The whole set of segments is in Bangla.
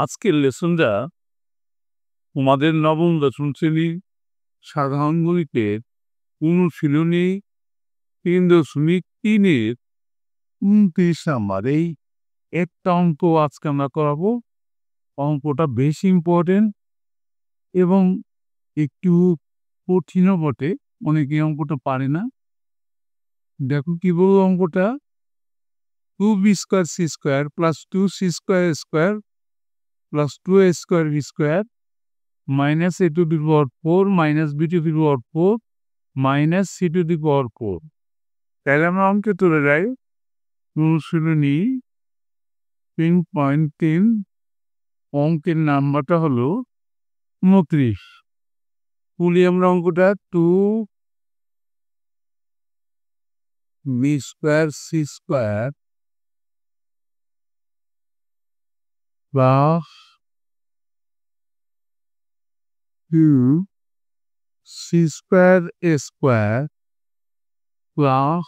আজকের লেসনটা তোমাদের নবম দশম শ্রেণীর সাধারণ গণিতের অনুশীলনী 3.3-এর 29 নাম্বার এই একটা অঙ্ক আজকে আমরা করাবো। অঙ্কটা বেশ ইম্পর্টেন্ট এবং একটু কঠিনও বটে, অনেকে অঙ্কটা পারে না। দেখো কি বলবো অঙ্কটা, 2b square c square plus 2c square square plus 2a square b square minus a to the power 4 minus b to the power 4 minus c to the power 4. তাহলে আমরা অঙ্কে চলে যাই। অনুশীলনী 3.3 অঙ্কের নাম্বারটা হলো 29। তুলি আমরা অঙ্কটা 2b square c square plus 2c square a square plus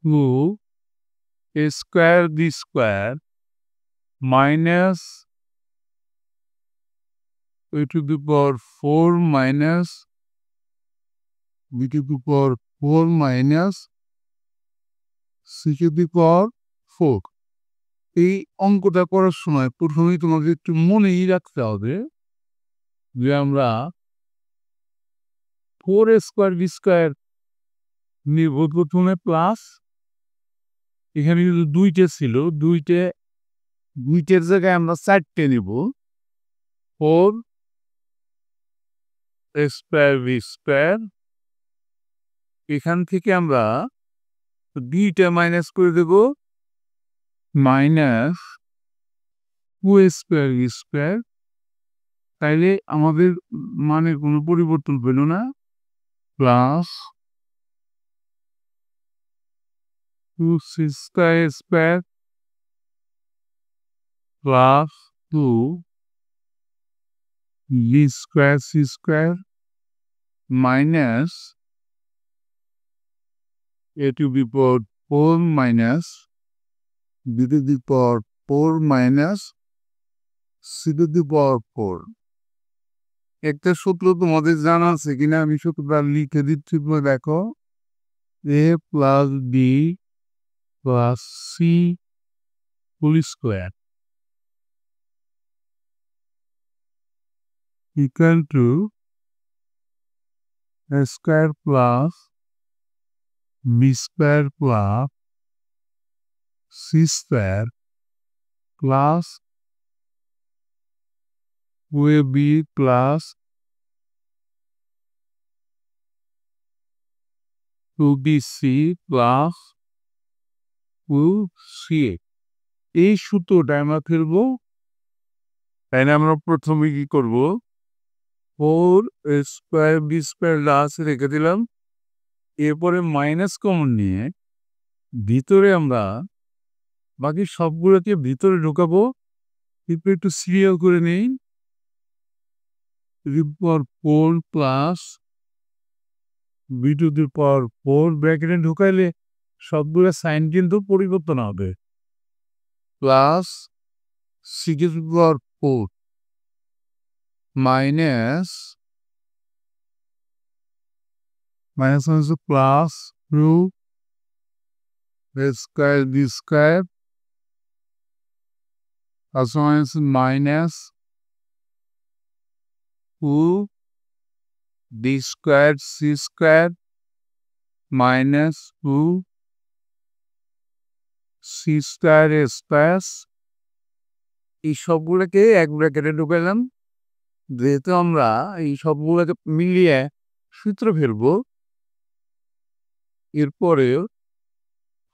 2a square b square minus a to the power 4 minus b to the power 4 minus c to the power 4. এই অঙ্কটা করার সময় প্রথমেই তোমাকে একটু মনেই রাখতে হবে যে আমরা 4a স্কোয়ার বি স্কোয়ার নিব প্রথমে, প্লাস এখানে কিন্তু দুইটে ছিল, দুইটের জায়গায় আমরা 4টে নিব। 4a স্কোয়ার বি স্কোয়ার, এখান থেকে আমরা দুইটা মাইনাস করে দেব, minus 2a square B square. তাইলে আমাদের মানের কোনো পরিবর্তন পেল না, plus 2c square square plus 2b square c square minus a to the power 4 minus b to the power 4 minus c to the power 4. একটা সূত্র তোমাদের জানা আছে কিনা আমি সূত্রটা লিখে দিচ্ছি, দেখো, a plus b plus c whole square equal to a square plus b square plus c square plus 2ab plus 2bc plus 2ca। এই সূত্রটা আমরা ফেলবো। তাই না, আমরা প্রথমে কি করব, 4a square B square last রেখে দিলাম, এরপরে মাইনাস কমন নিয়ে ভিতরে আমরা বাকি সবগুলোকে ভিতরে ঢোকাবো। একটু সিরিয়াল করে নেই, 4 plus b to the power 4 ব্র্যাকেটে ঢুকাইলে সবগুলো সাইন কিন্তু পরিবর্তন হবে, plus c to the power 4 minus plus 2a square b square minus 2b square c square minus 2c square a square. এই সবগুলোকে এক ব্র্যাকেটে ঢুকাইলাম। যেহেতু আমরা এই সবগুলোকে মিলিয়ে সূত্র ফেলবো, এরপরে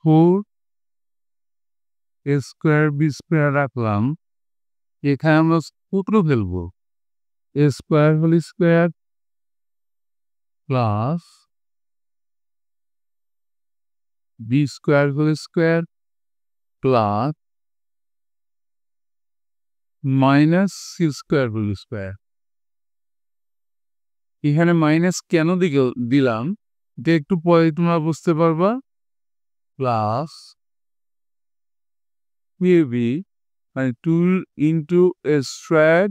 4a স্কোয়ার বি স্কোয়ার রাখলাম, এখানে আমরা সূত্র ফেলবো, a square whole square plus b square whole square plus minus c square whole square. এখানে মাইনাস কেন দিলাম এটা একটু পরে তোমরা বুঝতে পারবা। প্লাস বি মানে 2 into A square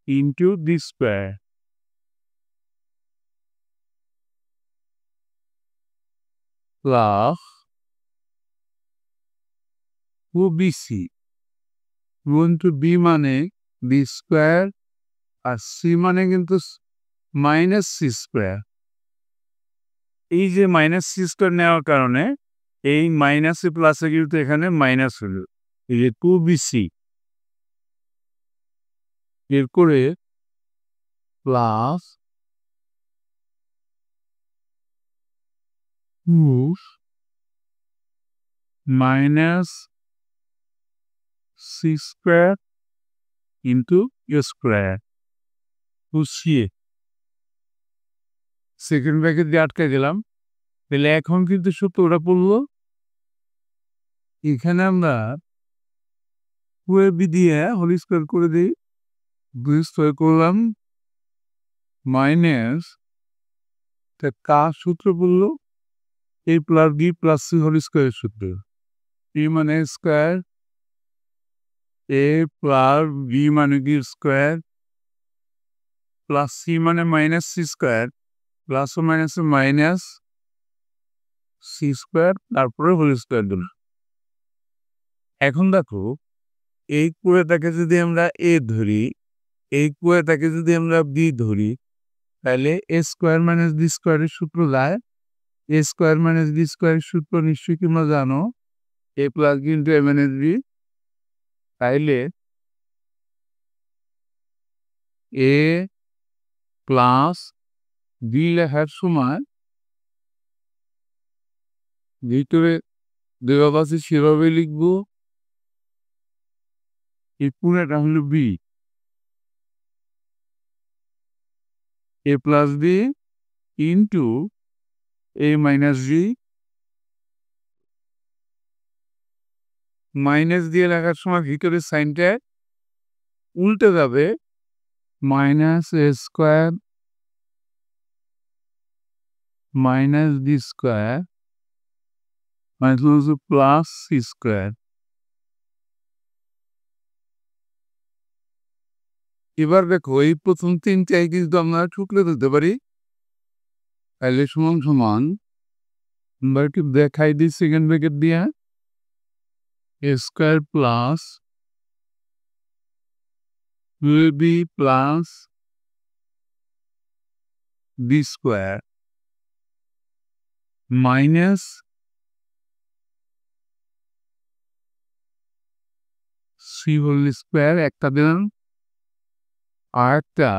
into D square plus 2bc into B মানে বি স্কোয়ার আর সি মানে কিন্তু মাইনাস সি স্কোয়ার। এই যে মাইনাস সি স্কোয়ার নেওয়ার কারণে এই মাইনাসে প্লাসে কিন্তু এখানে মাইনাস হলো, এই যে 2bc এরপরে plus 2 minus C square into A square বুঝিয়ে সেকেন্ড ব্র্যাকেট দিয়ে আটকে দিলাম। তাহলে এখন কিন্তু সূত্রটা পড়লো, এখানে আমরা 2ab দিয়ে হোল স্কোয়ার করে দিই, 2 স্কোয়ার করলাম মাইনাস কার সূত্র পড়লো a plus B plus C whole স্কোয়ারের সূত্র, বি মানে স্কোয়ার এ প্লাস বি মানে বি স্কোয়ার প্লাস সি মানে মাইনাস সি স্কোয়ার প্লাস ও মাইনাস মাইনাস সি স্কোয়ার তারপরে হোল স্কোয়ার দিল। এখন দেখো এই পুরোটাকে যদি আমরা এ ধরি, এই পুরোটাকে যদি আমরা বি ধরি, তাহলে এ স্কোয়ার মাইনাস বি স্কোয়ারের সূত্র যায়, এ স্কোয়ার মাইনাস বি স্কোয়ারের সূত্র নিশ্চয়ই তোমরা জানো, এ plus B into A minus B. তাইলে এ প্লাস বি লেখার সময় ভিতরে দেওয়া আছে সেভাবে লিখবো, এই পুরোটা হলো B, A plus B into A minus B, minus দিয়ে লেখার সময় ভিতরে সাইনটা উল্টে যাবে, minus A square minus B square minus plus C square. এবার দেখো এই প্রথম তিনটাই কিন্তু আমরা ঠুকলে দিতে পারি, তাহলে সমান সমান আমরা একটু দেখাই দিই সেকেন্ড ব্র্যাকেট দিয়ে, A square plus 2ab plus B square minus C whole square একটা দিলাম, আর একটা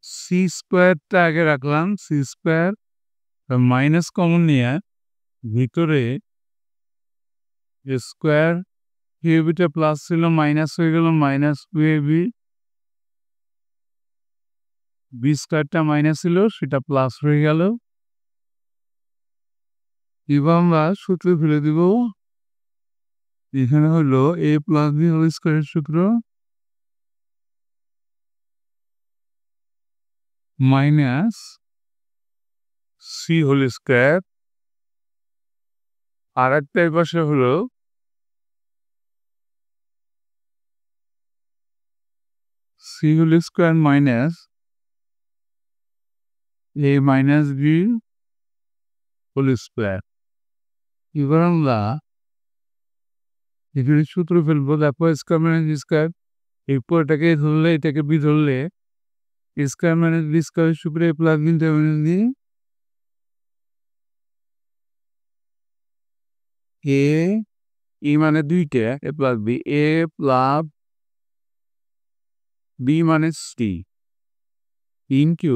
সি স্কোয়ারটা আগে রাখলাম, সি স্কোয়ার মাইনাস কমন নিয়ে ভিতরে স্কোয়ার কিউবিটা প্লাস ছিল মাইনাস হয়ে গেল, মাইনাস 2ab, বি স্কোয়ারটা মাইনাস ছিল সেটা প্লাস হয়ে গেল। এবার আমরা সূত্র ফেলে দিব, এখানে হলো এ প্লাস বি হোল স্কোয়ারের সূত্র মাইনাস সি হোল স্কোয়ার, আর একটা পাশে হলো সি হোল স্কোয়ার মাইনাস এ মাইনাস বি হোল স্কোয়ার। এবার আমরা এখানে সূত্র ফেলবো, দেখো স্কোয়ার মাইনাস বি স্কোয়ার, এরপর এটাকে ধরলে এটাকে বি ধরলে স্কোয়ার মাইনাস বি স্কোয়ারের সূত্র এ প্লাস বি মাইনাস বি, এ মানে দুইটা এ plus B, A plus B মানে সি ইনটু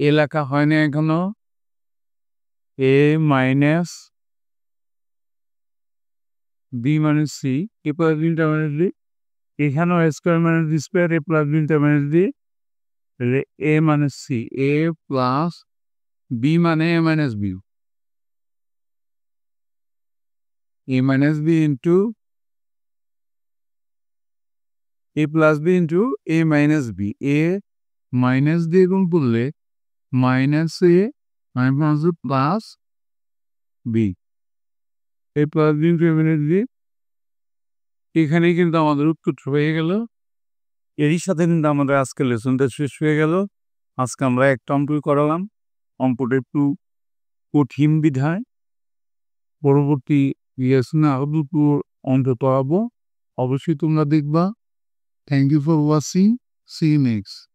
এ লেখা হয় না এখনো, এ মাইনাস বি মাইনাস সি, এ প্লাস বিটা মাইনাস বি, এখানেও square minus B square A plus beta minus B, তাহলে এ মাইনাস সি, এ প্লাস বি মানে এ minus B, A minus B into A plus B into A minus B, A minus দিয়ে গুণ করলে minus A minus plus B, A plus B into A minus B. এখানেই কিন্তু আমাদের উত্তর হয়ে গেল। এরই সাথে কিন্তু আমাদের আজকের লেসনটা শেষ হয়ে গেল। আজকে আমরা একটা অঙ্কই করালাম, অঙ্কটা একটু কঠিন বিধায় পরবর্তী লেসনে আরো দুটো অঙ্ক করাবো, অবশ্যই তোমরা দেখবা। Thank you for watching, see you next.